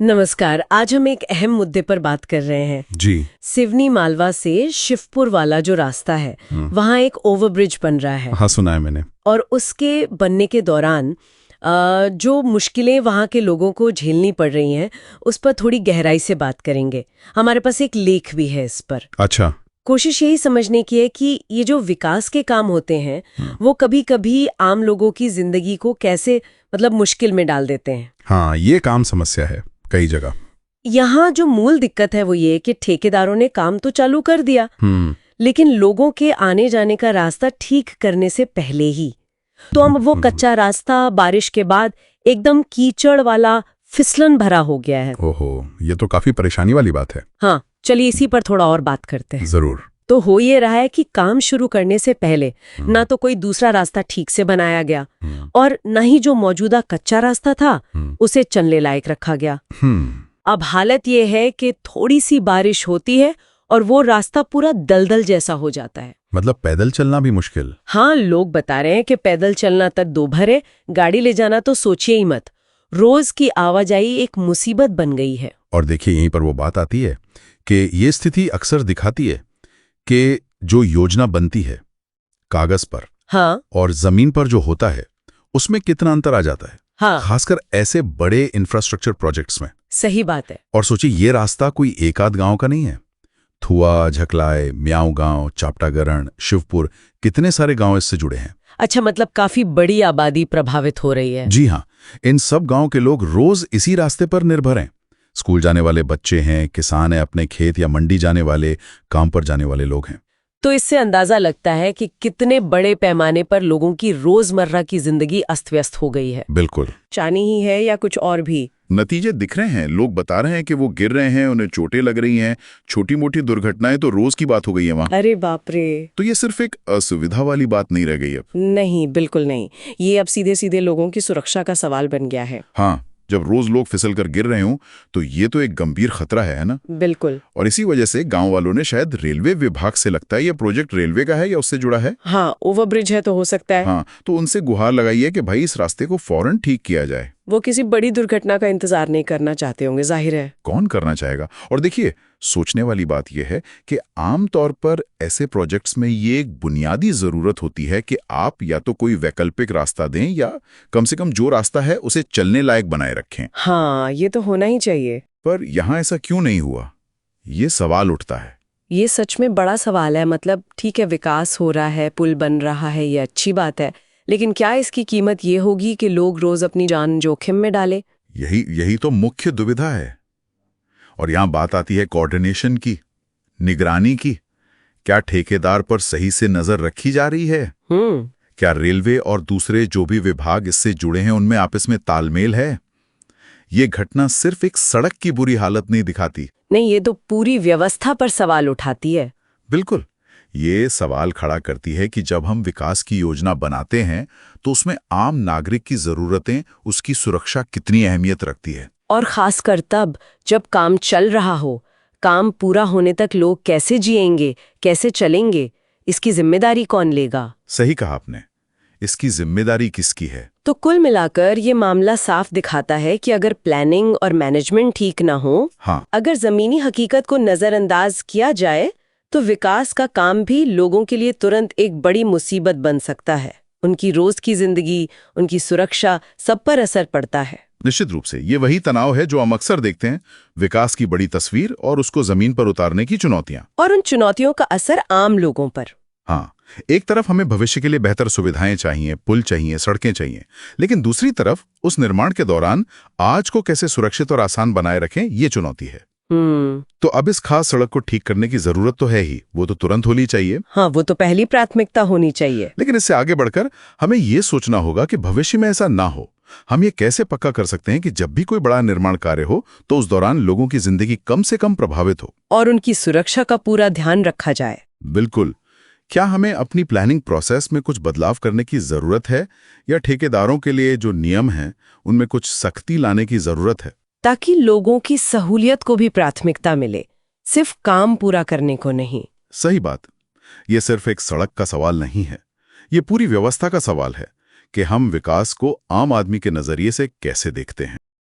नमस्कार। आज हम एक अहम मुद्दे पर बात कर रहे हैं जी। सिवनी मालवा से शिवपुर वाला जो रास्ता है वहाँ एक ओवरब्रिज बन रहा है। हाँ, सुना है मैंने। और उसके बनने के दौरान जो मुश्किलें वहाँ के लोगों को झेलनी पड़ रही हैं उस पर थोड़ी गहराई से बात करेंगे। हमारे पास एक लेख भी है इस पर। अच्छा। कोशिश यही समझने की है कि ये जो विकास के काम होते हैं वो कभी कभी आम लोगों की जिंदगी को कैसे मुश्किल में डाल देते हैं। हाँ, ये काम समस्या है कई जगह। यहाँ जो मूल दिक्कत है वो ये कि ठेकेदारों ने काम तो चालू कर दिया लेकिन लोगों के आने जाने का रास्ता ठीक करने से पहले ही तो अब वो कच्चा रास्ता बारिश के बाद एकदम कीचड़ वाला फिसलन भरा हो गया है। ओहो, ये तो काफी परेशानी वाली बात है। हाँ, चलिए इसी पर थोड़ा और बात करते हैं। जरूर। तो हो ये रहा है कि काम शुरू करने से पहले ना तो कोई दूसरा रास्ता ठीक से बनाया गया और न ही जो मौजूदा कच्चा रास्ता था उसे चलने लायक रखा गया। अब हालत ये है कि थोड़ी सी बारिश होती है और वो रास्ता पूरा दलदल जैसा हो जाता है। मतलब पैदल चलना भी मुश्किल। हाँ, लोग बता रहे हैं कि पैदल चलना तक दोभर है, गाड़ी ले जाना तो सोचिए ही मत। रोज की आवाजाही एक मुसीबत बन गई है। और देखिए, यहीं पर वो बात आती है कि ये स्थिति अक्सर दिखाती है कि जो योजना बनती है कागज पर, हाँ, और जमीन पर जो होता है उसमें कितना अंतर आ जाता है। हाँ, खासकर ऐसे बड़े इंफ्रास्ट्रक्चर प्रोजेक्ट्स में। सही बात है। और सोचिए, ये रास्ता कोई एक आध गांव का नहीं है। थुआ, झकलाए, म्याऊ गांव, चापटागरण, शिवपुर, कितने सारे गांव इससे जुड़े हैं। अच्छा, मतलब काफी बड़ी आबादी प्रभावित हो रही है। जी हाँ, इन सब गांव के लोग रोज इसी रास्ते पर निर्भर हैं। स्कूल जाने वाले बच्चे हैं, किसान हैं, अपने खेत या मंडी जाने वाले, काम पर जाने वाले लोग हैं। तो इससे अंदाजा लगता है कि कितने बड़े पैमाने पर लोगों की रोजमर्रा की जिंदगी अस्त-व्यस्त हो गई है। बिल्कुल। चानी ही है या कुछ और भी? नतीजे दिख रहे हैं। लोग बता रहे हैं कि वो गिर रहे हैं, उन्हें चोटें लग रही हैं। छोटी मोटी दुर्घटनाएं तो रोज की बात हो गई है वहाँ। अरे बाप रे। तो ये सिर्फ एक असुविधा वाली बात नहीं रह गई अब। नहीं, बिल्कुल नहीं। ये अब सीधे सीधे लोगों की सुरक्षा का सवाल बन गया है। हाँ, जब रोज लोग फिसल कर गिर रहे हों तो ये तो एक गंभीर खतरा है ना। बिल्कुल। और इसी वजह से गांव वालों ने, शायद रेलवे विभाग से, लगता है ये प्रोजेक्ट रेलवे का है या उससे जुड़ा है। हाँ, ओवरब्रिज है तो हो सकता है। हाँ, तो उनसे गुहार लगाई है कि भाई इस रास्ते को फौरन ठीक किया जाए। वो किसी बड़ी दुर्घटना का इंतजार नहीं करना चाहते होंगे, जाहिर है। कौन करना चाहेगा। और देखिए, सोचने वाली बात यह है कि आम तौर पर ऐसे प्रोजेक्ट्स में ये एक बुनियादी जरूरत होती है कि आप या तो कोई वैकल्पिक रास्ता दें या कम से कम जो रास्ता है उसे चलने लायक बनाए रखें। हाँ, ये तो होना ही चाहिए। पर यहाँ ऐसा क्यों नहीं हुआ, ये सवाल उठता है। ये सच में बड़ा सवाल है। ठीक है, विकास हो रहा है, पुल बन रहा है, ये अच्छी बात है, लेकिन क्या इसकी कीमत ये होगी कि लोग रोज अपनी जान जोखिम में डाले? यही तो मुख्य दुविधा है। और यहाँ बात आती है कोऑर्डिनेशन की, निगरानी की। क्या ठेकेदार पर सही से नजर रखी जा रही है? क्या रेलवे और दूसरे जो भी विभाग इससे जुड़े हैं उनमें आपस में तालमेल है? ये घटना सिर्फ एक सड़क की बुरी हालत नहीं दिखाती। नहीं, ये तो पूरी व्यवस्था पर सवाल उठाती है। बिल्कुल। ये सवाल खड़ा करती है कि जब हम विकास की योजना बनाते हैं तो उसमें आम नागरिक की जरूरतें, उसकी सुरक्षा कितनी अहमियत रखती है। और खासकर तब जब काम चल रहा हो। काम पूरा होने तक लोग कैसे जिएंगे, कैसे चलेंगे, इसकी जिम्मेदारी कौन लेगा? सही कहा आपने। इसकी जिम्मेदारी किसकी है? तो कुल मिलाकर ये मामला साफ दिखाता है कि अगर प्लानिंग और मैनेजमेंट ठीक ना हो, हाँ, अगर जमीनी हकीकत को नजरअंदाज किया जाए तो विकास का काम भी लोगों के लिए तुरंत एक बड़ी मुसीबत बन सकता है। उनकी रोज की जिंदगी, उनकी सुरक्षा, सब पर असर पड़ता है। निश्चित रूप से ये वही तनाव है जो हम अक्सर देखते हैं। विकास की बड़ी तस्वीर और उसको जमीन पर उतारने की चुनौतियां, और उन चुनौतियों का असर आम लोगों पर। हाँ, एक तरफ हमें भविष्य के लिए बेहतर सुविधाएं चाहिए, पुल चाहिए, सड़कें चाहिए, लेकिन दूसरी तरफ उस निर्माण के दौरान आज को कैसे सुरक्षित और आसान बनाए रखें, ये चुनौती है। तो अब इस खास सड़क को ठीक करने की जरूरत तो है ही, वो तो तुरंत होनी चाहिए। हाँ, वो तो पहली प्राथमिकता होनी चाहिए। लेकिन इससे आगे बढ़कर हमें ये सोचना होगा कि भविष्य में ऐसा ना हो। हम ये कैसे पक्का कर सकते हैं कि जब भी कोई बड़ा निर्माण कार्य हो तो उस दौरान लोगों की जिंदगी कम से कम प्रभावित हो और उनकी सुरक्षा का पूरा ध्यान रखा जाए। बिल्कुल। क्या हमें अपनी प्लानिंग प्रोसेस में कुछ बदलाव करने की जरूरत है या ठेकेदारों के लिए जो नियम हैं उनमें कुछ सख्ती लाने की जरूरत है, ताकि लोगों की सहूलियत को भी प्राथमिकता मिले, सिर्फ काम पूरा करने को नहीं। सही बात। ये सिर्फ एक सड़क का सवाल नहीं है, ये पूरी व्यवस्था का सवाल है कि हम विकास को आम आदमी के नजरिए से कैसे देखते हैं।